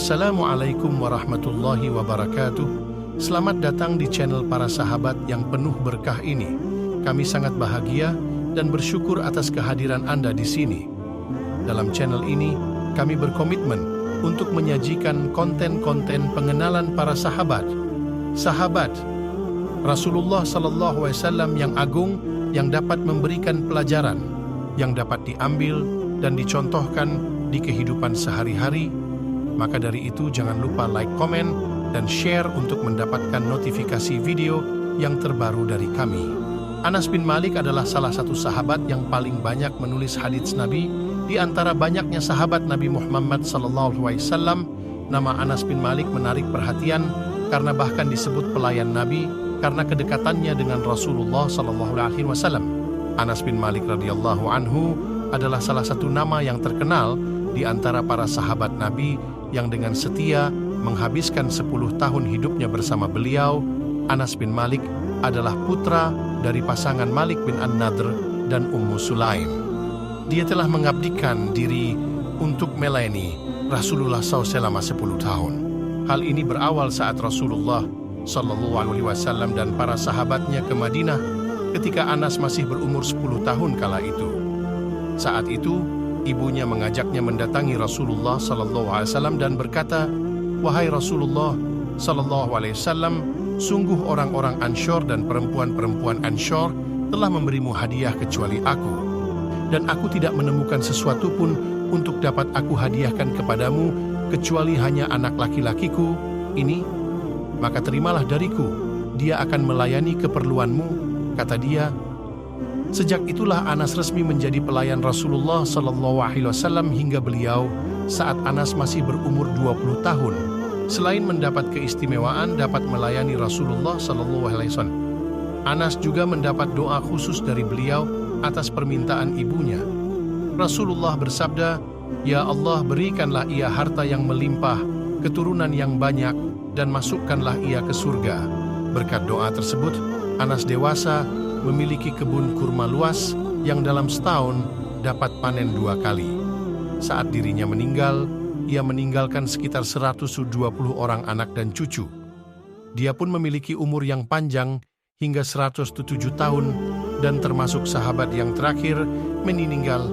Assalamualaikum warahmatullahi wabarakatuh. Selamat datang di channel para sahabat yang penuh berkah ini. Kami sangat bahagia dan bersyukur atas kehadiran Anda di sini. Dalam channel ini, kami berkomitmen untuk menyajikan konten-konten pengenalan para sahabat. Sahabat Rasulullah Sallallahu Alaihi Wasallam yang agung, yang dapat memberikan pelajaran, yang dapat diambil dan dicontohkan di kehidupan sehari-hari. Maka dari itu jangan lupa like, komen, dan share untuk mendapatkan notifikasi video yang terbaru dari kami. Anas bin Malik adalah salah satu sahabat yang paling banyak menulis hadits Nabi. Di antara banyaknya sahabat Nabi Muhammad SAW, nama Anas bin Malik menarik perhatian karena bahkan disebut pelayan Nabi karena kedekatannya dengan Rasulullah SAW. Anas bin Malik radhiyallahu anhu adalah salah satu nama yang terkenal di antara para sahabat Nabi yang dengan setia menghabiskan 10 tahun hidupnya bersama beliau. Anas bin Malik adalah putra dari pasangan Malik bin An-Nadr dan Ummu Sulaim. Dia telah mengabdikan diri untuk melayani Rasulullah SAW selama 10 tahun. Hal ini berawal saat Rasulullah SAW dan para sahabatnya ke Madinah ketika Anas masih berumur 10 tahun kala itu. Saat itu, ibunya mengajaknya mendatangi Rasulullah SAW dan berkata, "Wahai Rasulullah SAW, sungguh orang-orang Ansyar dan perempuan-perempuan Ansyar telah memberimu hadiah kecuali aku. Dan aku tidak menemukan sesuatu pun untuk dapat aku hadiahkan kepadamu kecuali hanya anak laki-lakiku ini. Maka terimalah dariku, dia akan melayani keperluanmu," kata dia. Sejak itulah Anas resmi menjadi pelayan Rasulullah SAW hingga beliau saat Anas masih berumur 20 tahun. Selain mendapat keistimewaan dapat melayani Rasulullah SAW, Anas juga mendapat doa khusus dari beliau atas permintaan ibunya. Rasulullah bersabda, "Ya Allah, berikanlah ia harta yang melimpah, keturunan yang banyak, dan masukkanlah ia ke surga." Berkat doa tersebut, Anas dewasa memiliki kebun kurma luas yang dalam setahun dapat panen 2 kali. Saat dirinya meninggal, ia meninggalkan sekitar 120 orang anak dan cucu. Dia pun memiliki umur yang panjang hingga 107 tahun dan termasuk sahabat yang terakhir meninggal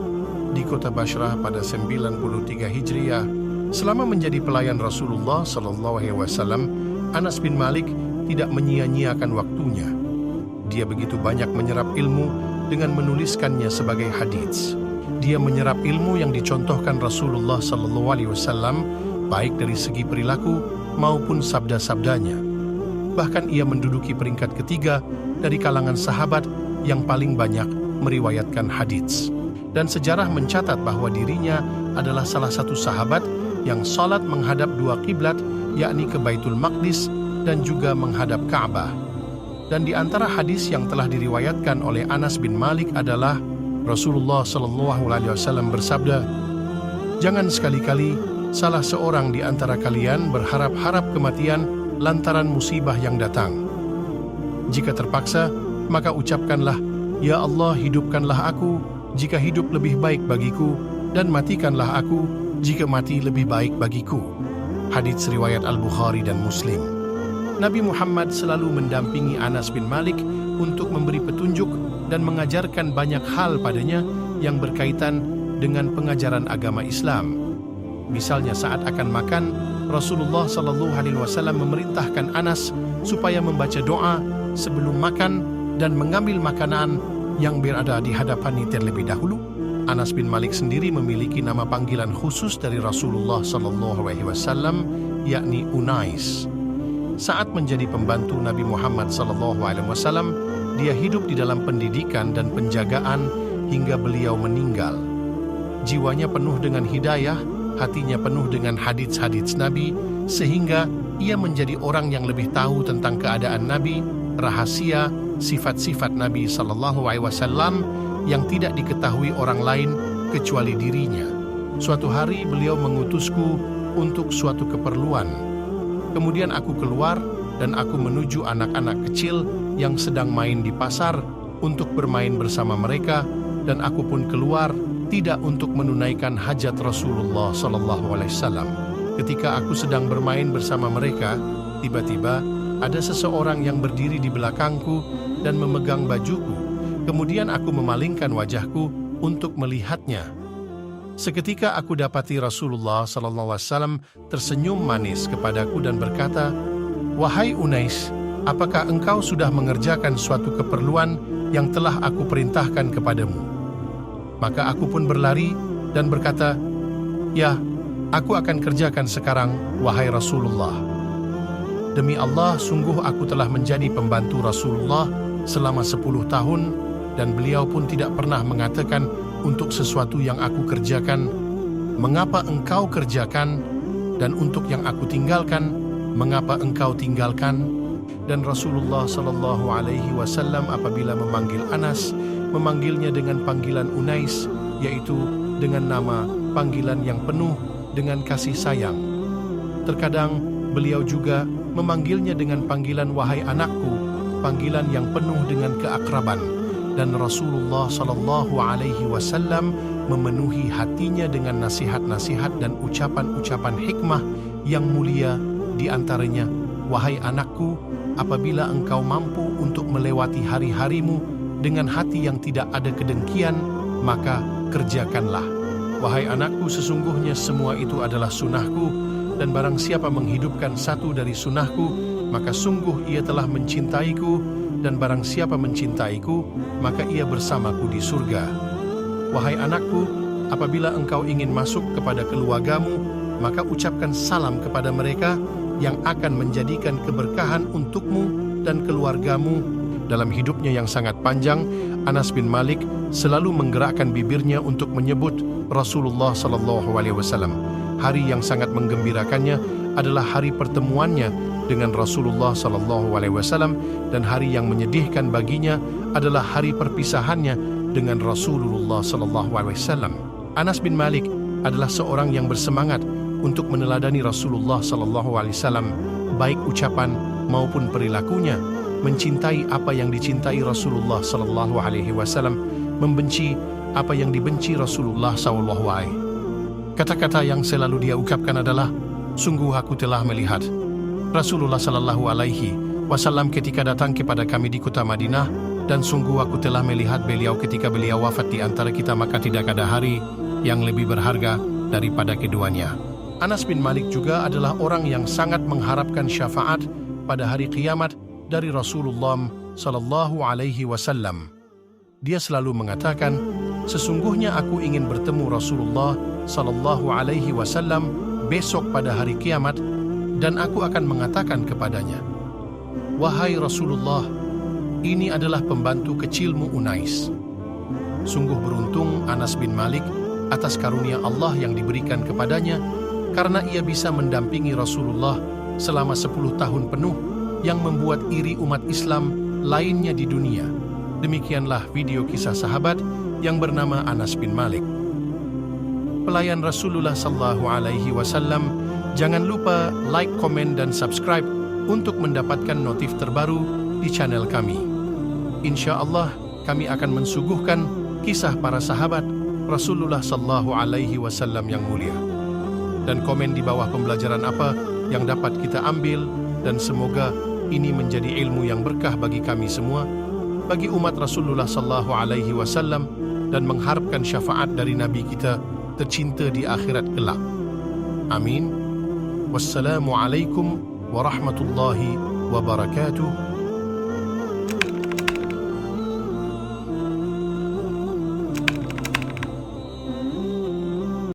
di kota Bashrah pada 93 Hijriah. Selama menjadi pelayan Rasulullah SAW, Anas bin Malik tidak menyia-nyiakan waktunya. Dia begitu banyak menyerap ilmu dengan menuliskannya sebagai hadits. Dia menyerap ilmu yang dicontohkan Rasulullah SAW, baik dari segi perilaku maupun sabda-sabdanya. Bahkan ia menduduki peringkat ketiga dari kalangan sahabat yang paling banyak meriwayatkan hadits. Dan sejarah mencatat bahwa dirinya adalah salah satu sahabat yang salat menghadap 2 kiblat, yakni ke Baitul Maqdis dan juga menghadap Ka'bah. Dan di antara hadis yang telah diriwayatkan oleh Anas bin Malik adalah Rasulullah SAW bersabda, "Jangan sekali-kali salah seorang di antara kalian berharap-harap kematian lantaran musibah yang datang. Jika terpaksa, maka ucapkanlah, 'Ya Allah, hidupkanlah aku jika hidup lebih baik bagiku, dan matikanlah aku jika mati lebih baik bagiku." Hadits riwayat Al-Bukhari dan Muslim. Nabi Muhammad selalu mendampingi Anas bin Malik untuk memberi petunjuk dan mengajarkan banyak hal padanya yang berkaitan dengan pengajaran agama Islam. Misalnya saat akan makan, Rasulullah SAW memerintahkan Anas supaya membaca doa sebelum makan dan mengambil makanan yang berada di hadapannya terlebih dahulu. Anas bin Malik sendiri memiliki nama panggilan khusus dari Rasulullah SAW, yakni Unais. Saat menjadi pembantu Nabi Muhammad SAW, dia hidup di dalam pendidikan dan penjagaan hingga beliau meninggal. Jiwanya penuh dengan hidayah, hatinya penuh dengan hadits-hadits Nabi, sehingga ia menjadi orang yang lebih tahu tentang keadaan Nabi, rahasia, sifat-sifat Nabi SAW yang tidak diketahui orang lain kecuali dirinya. Suatu hari beliau mengutusku untuk suatu keperluan. Kemudian aku keluar dan aku menuju anak-anak kecil yang sedang main di pasar untuk bermain bersama mereka, dan aku pun keluar tidak untuk menunaikan hajat Rasulullah SAW. Ketika aku sedang bermain bersama mereka, tiba-tiba ada seseorang yang berdiri di belakangku dan memegang bajuku. Kemudian aku memalingkan wajahku untuk melihatnya. Seketika aku dapati Rasulullah SAW tersenyum manis kepadaku dan berkata, "Wahai Unais, apakah engkau sudah mengerjakan suatu keperluan yang telah aku perintahkan kepadamu?" Maka aku pun berlari dan berkata, "Ya, aku akan kerjakan sekarang, wahai Rasulullah." Demi Allah, sungguh aku telah menjadi pembantu Rasulullah selama 10 tahun dan beliau pun tidak pernah mengatakan untuk sesuatu yang aku kerjakan, "Mengapa engkau kerjakan?" dan untuk yang aku tinggalkan, "Mengapa engkau tinggalkan?" Dan Rasulullah SAW apabila memanggil Anas, memanggilnya dengan panggilan Unais, yaitu dengan nama panggilan yang penuh dengan kasih sayang. Terkadang beliau juga memanggilnya dengan panggilan wahai anakku, panggilan yang penuh dengan keakraban. Dan Rasulullah SAW memenuhi hatinya dengan nasihat-nasihat dan ucapan-ucapan hikmah yang mulia, di antaranya, "Wahai anakku, apabila engkau mampu untuk melewati hari-harimu dengan hati yang tidak ada kedengkian, maka kerjakanlah. Wahai anakku, sesungguhnya semua itu adalah sunnahku, dan barang siapa menghidupkan satu dari sunnahku, maka sungguh ia telah mencintaiku, dan barang siapa mencintaiku, maka ia bersamaku di surga. Wahai anakku, apabila engkau ingin masuk kepada keluargamu, maka ucapkan salam kepada mereka yang akan menjadikan keberkahan untukmu dan keluargamu." Dalam hidupnya yang sangat panjang, Anas bin Malik selalu menggerakkan bibirnya untuk menyebut Rasulullah SAW. Hari yang sangat menggembirakannya adalah hari pertemuannya dengan Rasulullah SAW, dan hari yang menyedihkan baginya adalah hari perpisahannya dengan Rasulullah SAW. Anas bin Malik adalah seorang yang bersemangat untuk meneladani Rasulullah SAW, baik ucapan maupun perilakunya, mencintai apa yang dicintai Rasulullah SAW, membenci apa yang dibenci Rasulullah SAW. Kata-kata yang selalu dia ucapkan adalah, "Sungguh aku telah melihat Rasulullah SAW ketika datang kepada kami di kota Madinah, dan sungguh aku telah melihat beliau ketika beliau wafat di antara kita, maka tidak ada hari yang lebih berharga daripada keduanya." Anas bin Malik juga adalah orang yang sangat mengharapkan syafaat pada hari kiamat dari Rasulullah SAW. Dia selalu mengatakan, "Sesungguhnya aku ingin bertemu Rasulullah SAW besok pada hari kiamat, dan aku akan mengatakan kepadanya, 'Wahai Rasulullah, ini adalah pembantu kecilmu Unais.'" Sungguh beruntung Anas bin Malik atas karunia Allah yang diberikan kepadanya, karena ia bisa mendampingi Rasulullah selama 10 tahun penuh, yang membuat iri umat Islam lainnya di dunia. Demikianlah video kisah sahabat yang bernama Anas bin Malik. Pelayan Rasulullah SAW, jangan lupa like, komen, dan subscribe untuk mendapatkan notif terbaru di channel kami. Insya Allah, kami akan mensuguhkan kisah para sahabat Rasulullah SAW yang mulia. Dan komen di bawah pembelajaran apa yang dapat kita ambil, dan semoga ini menjadi ilmu yang berkah bagi kami semua, bagi umat Rasulullah SAW, dan mengharapkan syafaat dari Nabi kita tercinta di akhirat kelak. Amin. Wassalamualaikum warahmatullahi wabarakatuh.